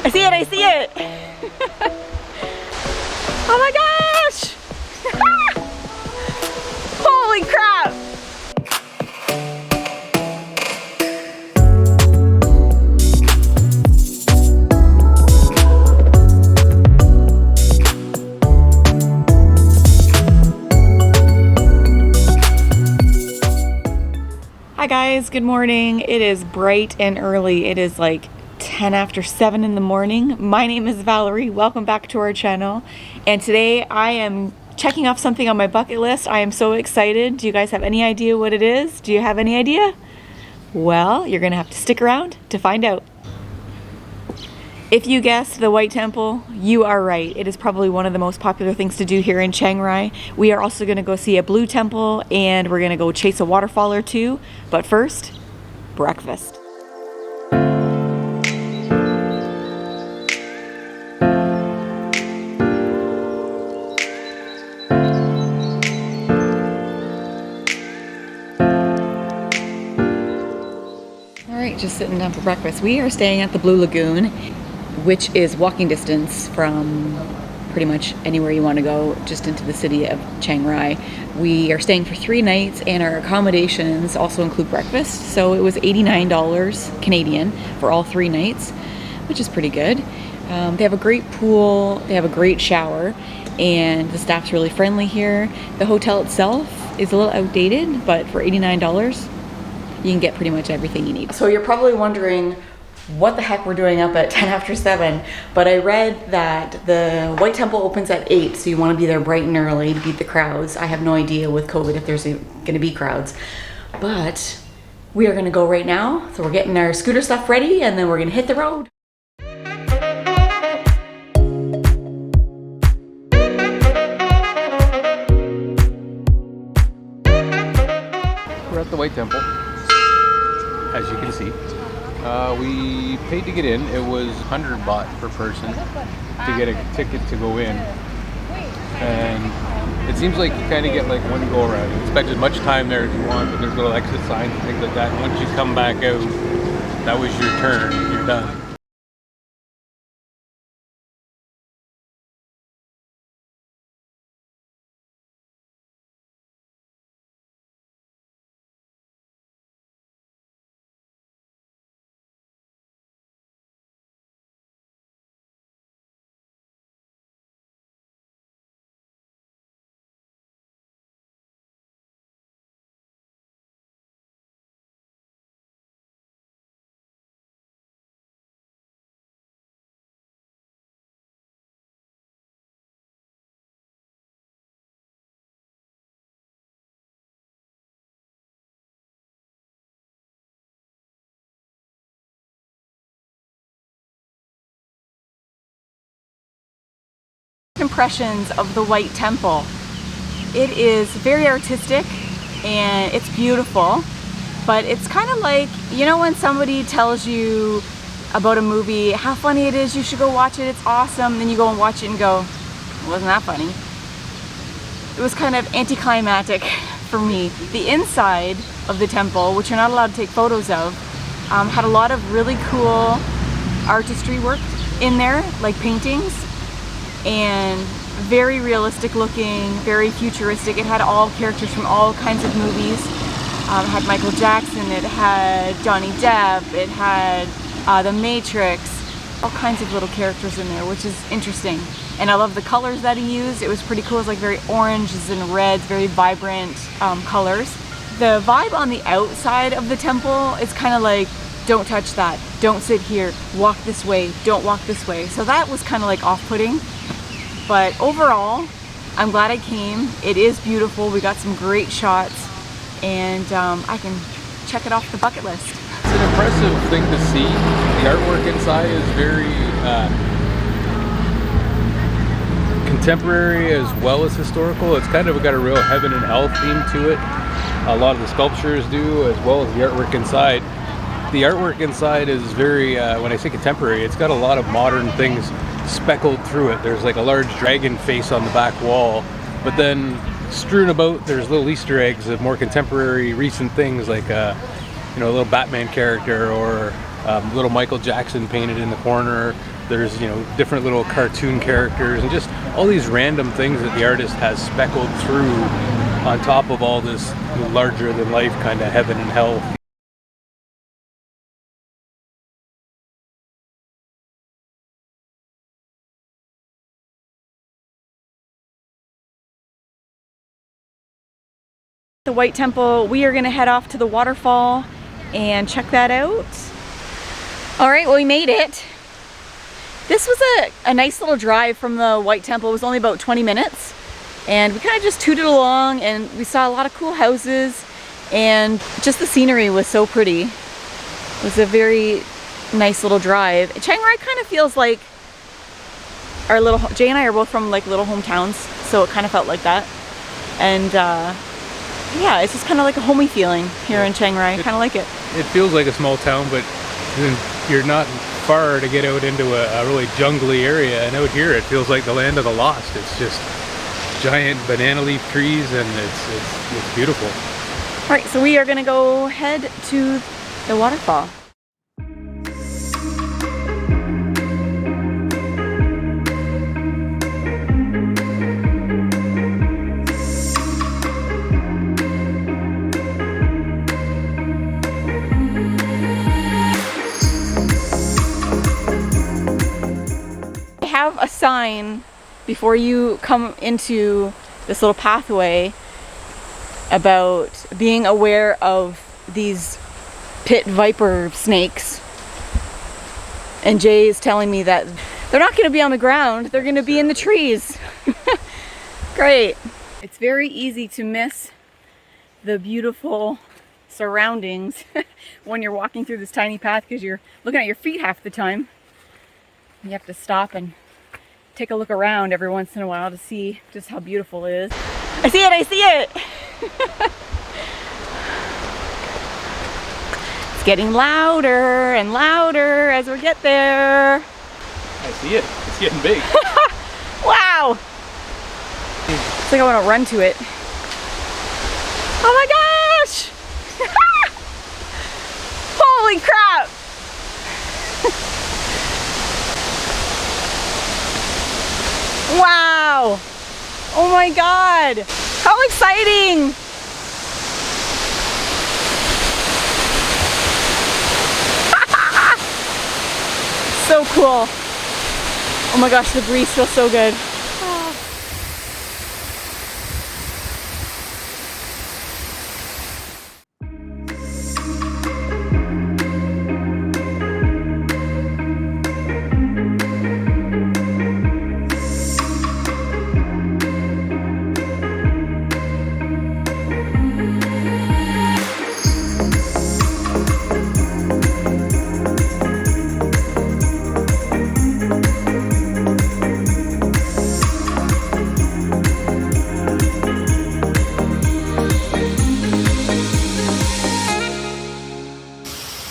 I see it, I see it! Oh my gosh! Holy crap! Hi guys, good morning. It is bright and early. It is like 10 after 7 in the morning. My name is Valerie. Welcome back to our channel. And today I am checking off something on my bucket list. I am so excited. Do you guys have any idea what it is? Do you have any idea? Well, you're gonna have to stick around to find out. If you guessed the White Temple, you are right. It is probably one of the most popular things to do here in Chiang Rai. We are also gonna go see a Blue Temple and we're gonna go chase a waterfall or two. But first, breakfast. Alright, just sitting down for breakfast. We are staying at the Blue Lagoon, which is walking distance from pretty much anywhere you want to go, just into the city of Chiang Rai. We are staying for 3 nights and our accommodations also include breakfast. So it was $89 Canadian for all 3 nights, which is pretty good. They have a great pool, they have a great shower, and the staff's really friendly here. The hotel itself is a little outdated, but for $89, you can get pretty much everything you need. So you're probably wondering what the heck we're doing up at 10 after 7, but I read that the White Temple opens at 8, so you want to be there bright and early to beat the crowds. I have no idea with COVID if there's going to be crowds, but we are going to go right now. So we're getting our scooter stuff ready and then we're going to hit the road. We're at the White Temple, as you can see. We paid to get in. It was 100 baht per person to get a ticket to go in. And it seems like you kind of get like one go around. You spend as much time there as you want, but there's little exit signs and things like that. And once you come back out, that was your turn. You're done. Impressions of the White Temple. It is very artistic and it's beautiful, but it's kind of like, you know, when somebody tells you about a movie, how funny it is, you should go watch it, it's awesome, then you go and watch it and go, it wasn't that funny. It was kind of anticlimactic for me. The inside of the temple, which you're not allowed to take photos of, had a lot of really cool artistry work in there, like paintings, and very realistic looking, very futuristic. It had all characters from all kinds of movies. It had Michael Jackson, it had Johnny Depp, it had The Matrix, all kinds of little characters in there, which is interesting. And I love the colors that he used. It was pretty cool. It's like very oranges and reds, very vibrant colors. The vibe on the outside of the temple is kind of like, don't touch that, don't sit here, walk this way, don't walk this way. So that was kind of like off-putting. But overall, I'm glad I came. It is beautiful. We got some great shots and I can check it off the bucket list. It's an impressive thing to see. The artwork inside is very contemporary as well as historical. It's kind of got a real heaven and hell theme to it. A lot of the sculptures do, as well as the artwork inside. The artwork inside is very, when I say contemporary, it's got a lot of modern things speckled through it. There's like a large dragon face on the back wall, but then strewn about there's little Easter eggs of more contemporary recent things like you know, a little Batman character or little Michael Jackson painted in the corner, There's, you know, different little cartoon characters and just all these random things that the artist has speckled through on top of all this larger than life kind of heaven and hell. The White Temple, we are gonna head off to the waterfall and check that out. All right, well, we made it. This was a nice little drive from the White Temple. It was only about 20 minutes. And we kind of just tooted along and we saw a lot of cool houses and just the scenery was so pretty. It was a very nice little drive. Chiang Rai kind of feels like our little, Jay and I are both from like little hometowns, so it kind of felt like that. And yeah, it's just kind of like a homey feeling here in Chiang Rai. I kind of like it. It feels like a small town, but you're not far to get out into a really jungly area, and out here it feels like the land of the lost. It's just giant banana leaf trees and it's beautiful. All right, so we are gonna go head to the waterfall. Have a sign before you come into this little pathway about being aware of these pit viper snakes, and Jay is telling me that they're not going to be on the ground, they're going to be in the trees. Great. It's very easy to miss the beautiful surroundings when you're walking through this tiny path because you're looking at your feet half the time. You have to stop and take a look around every once in a while to see just how beautiful it is. I see it, I see it! It's getting louder and louder as we get there. I see it, it's getting big. Wow! It's like I want to run to it. Oh my gosh! Holy crap! Wow! Oh my god! How exciting! So cool. Oh my gosh, the breeze feels so good.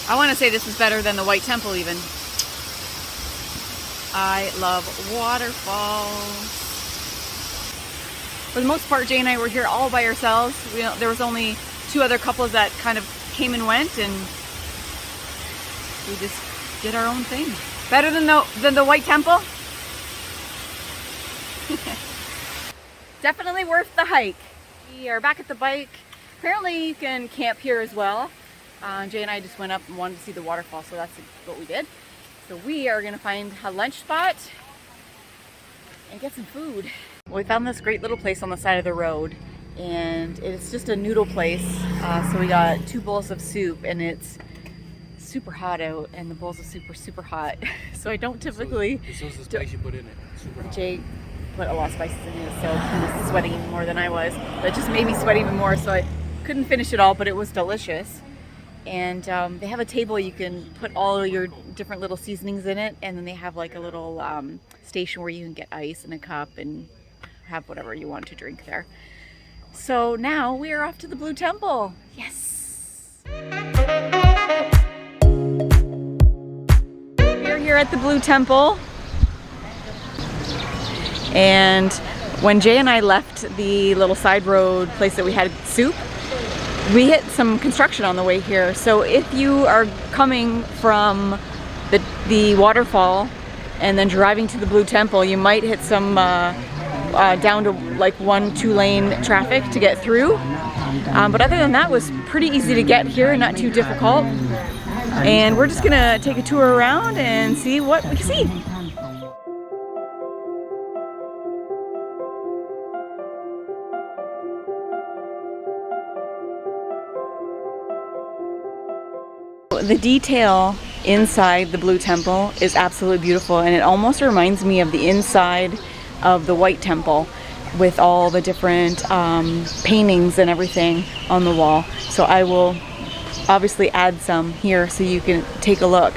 I want to say this is better than the White Temple even. I love waterfalls. For the most part, Jay and I were here all by ourselves. There was only 2 other couples that kind of came and went, and we just did our own thing. Better than the White Temple? Definitely worth the hike. We are back at the bike. Apparently you can camp here as well. Jay and I just went up and wanted to see the waterfall, so that's what we did. So we are gonna find a lunch spot and get some food. Well, we found this great little place on the side of the road, and it's just a noodle place. So we got 2 bowls of soup, and it's super hot out, and the bowls of soup are super hot. So I don't typically... This was the spice you put in it. Super hot. Jay put a lot of spices in it, so he was sweating even more than I was. But it just made me sweat even more, so I couldn't finish it all, but it was delicious. And they have a table you can put all your different little seasonings in it, and then they have like a little station where you can get ice in a cup and have whatever you want to drink there. So now we are off to the Blue Temple. Yes! We're here at the Blue Temple, and when Jay and I left the little side road place that we had soup, we hit some construction on the way here. So if you are coming from the waterfall and then driving to the Blue Temple, you might hit some down to like 1-2 lane traffic to get through. But other than that, it was pretty easy to get here, not too difficult. And we're just gonna take a tour around and see what we can see. The detail inside the Blue Temple is absolutely beautiful, and it almost reminds me of the inside of the White Temple with all the different paintings and everything on the wall. So I will obviously add some here so you can take a look,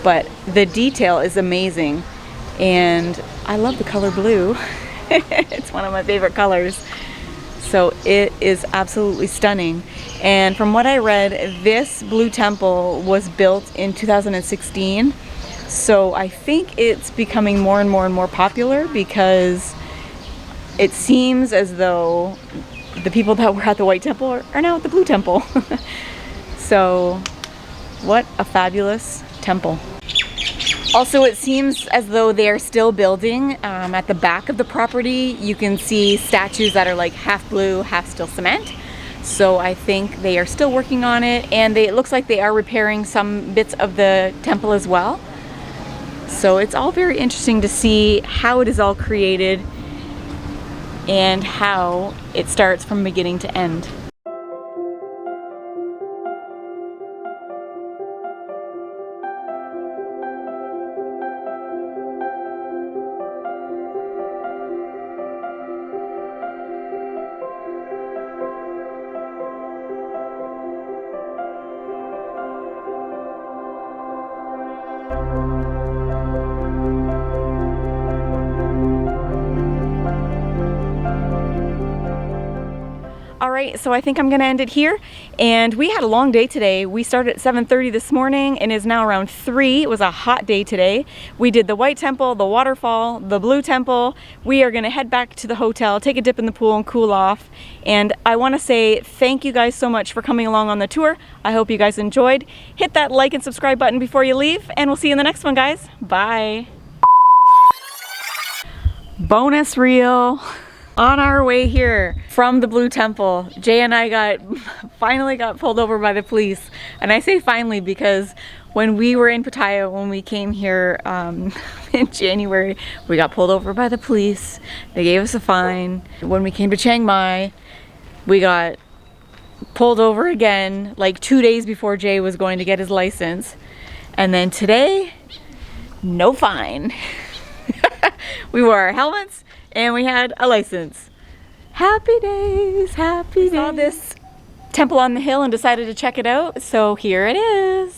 but the detail is amazing, and I love the color blue. It's one of my favorite colors. So it is absolutely stunning. And from what I read, this Blue Temple was built in 2016. So I think it's becoming more and more and more popular, because it seems as though the people that were at the White Temple are now at the Blue Temple. So what a fabulous temple. Also, it seems as though they are still building. At the back of the property, you can see statues that are like half blue, half still cement. So I think they are still working on it, and it looks like they are repairing some bits of the temple as well. So it's all very interesting to see how it is all created and how it starts from beginning to end. Alright, so I think I'm going to end it here. And we had a long day today. We started at 7:30 this morning and is now around 3. It was a hot day today. We did the White Temple, the waterfall, the Blue Temple. We are going to head back to the hotel, take a dip in the pool and cool off. And I want to say thank you guys so much for coming along on the tour. I hope you guys enjoyed. Hit that like and subscribe button before you leave, and we'll see you in the next one, guys. Bye. Bonus reel. On our way here from the Blue Temple, Jay and I finally got pulled over by the police. And I say finally because when we were in Pattaya, when we came here in January, we got pulled over by the police. They gave us a fine. When we came to Chiang Mai, we got pulled over again like 2 days before Jay was going to get his license. And then today, no fine. We wore our helmets and we had a license. Happy days, happy days. We saw this temple on the hill and decided to check it out, so here it is.